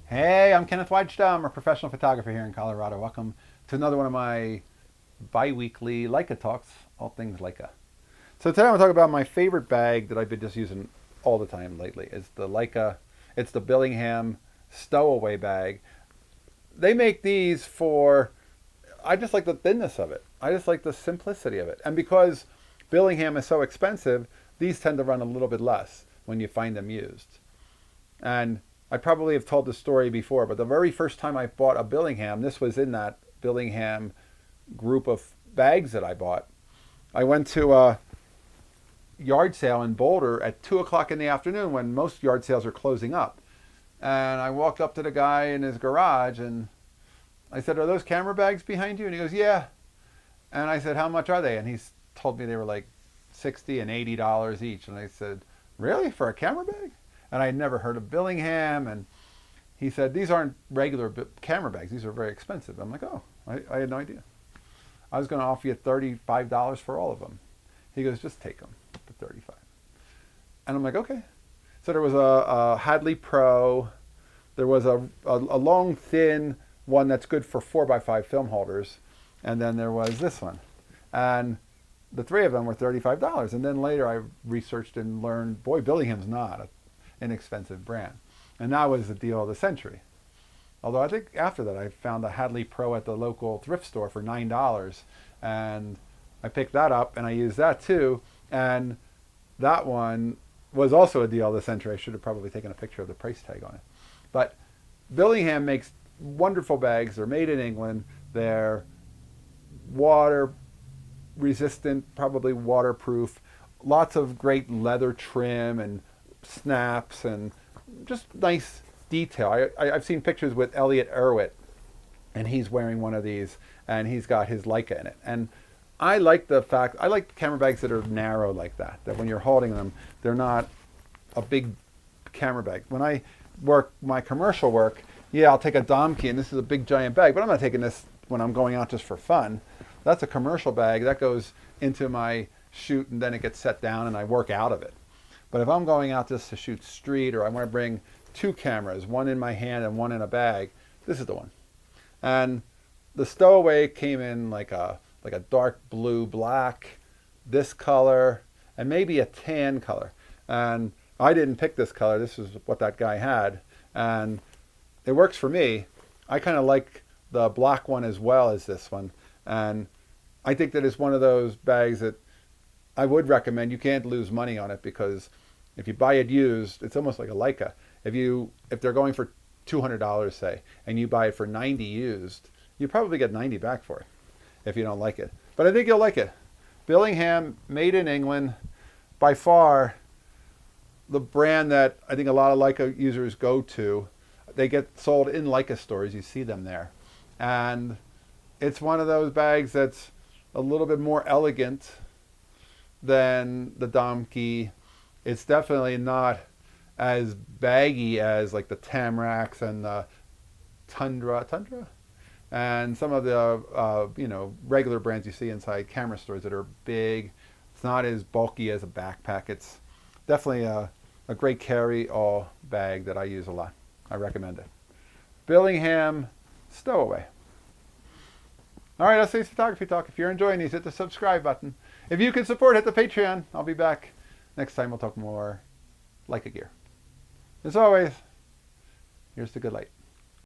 Hey, I'm Kenneth Wajda. I'm a professional photographer here in Colorado. Welcome to another one of my bi-weekly Leica talks, all things Leica. So today I'm going to talk about my favorite bag that I've been just using all the time lately. It's the Leica, it's the Billingham Stowaway bag. They make these for, I just like the thinness of it. I just like the simplicity of it. And because Billingham is so expensive, these tend to run a little bit less when you find them used. And I probably have told this story before, but the very first time I bought a Billingham, this was in that Billingham group of bags that I bought. I went to a yard sale in Boulder at 2 o'clock in the afternoon when most yard sales are closing up. And I walked up to the guy in his garage and I said, "Are those camera bags behind you?" And he goes, "Yeah." And I said, "How much are they?" And he told me they were like $60 and $80 each. And I said, "Really? For a camera bag?" And I had never heard of Billingham. And he said, "These aren't regular camera bags. These are very expensive." I'm like, "Oh, I had no idea. I was going to offer you $35 for all of them." He goes, "Just take them for 35." And I'm like, "Okay." So there was a Hadley Pro. There was a long, thin one that's good for 4x5 film holders. And then there was this one. And the three of them were $35. And then later I researched and learned, boy, Billingham's not an inexpensive brand. And that was the deal of the century. Although I think after that I found a Hadley Pro at the local thrift store for $9. And I picked that up and I used that too. And that one was also a deal of the century. I should have probably taken a picture of the price tag on it. But Billingham makes wonderful bags. They're made in England. They're water resistant, probably waterproof. Lots of great leather trim and snaps and just nice detail. I've seen pictures with Elliot Erwitt, and he's wearing one of these, and he's got his Leica in it. And I like the fact, I like camera bags that are narrow like that, that when you're holding them, they're not a big camera bag. When I work my commercial work, yeah, I'll take a Dom key, and this is a big giant bag, but I'm not taking this when I'm going out just for fun. That's a commercial bag. That goes into my shoot, and then it gets set down, and I work out of it. But if I'm going out just to shoot street, or I want to bring two cameras, one in my hand and one in a bag, this is the one. And the Stowaway came in like a dark blue black, this color, and maybe a tan color. And I didn't pick this color. This is what that guy had. And it works for me. I kind of like the black one as well as this one. And I think that it's one of those bags that I would recommend. You can't lose money on it because if you buy it used, it's almost like a Leica. If they're going for $200, say, and you buy it for 90 used, you probably get 90 back for it if you don't like it. But I think you'll like it. Billingham, made in England, by far the brand that I think a lot of Leica users go to. They get sold in Leica stores. You see them there. And it's one of those bags that's a little bit more elegant than the Dom key. It's definitely not as baggy as like the Tamracs and the Tundra, and some of the regular brands you see inside camera stores that are big. It's not as bulky as a backpack. It's definitely a great carry-all bag that I use a lot. I recommend it. Billingham Stowaway. All right, that's today's photography talk. If you're enjoying these, hit the subscribe button. If you can support, hit the Patreon. I'll be back next time. We'll talk more Leica gear. As always, here's the good light.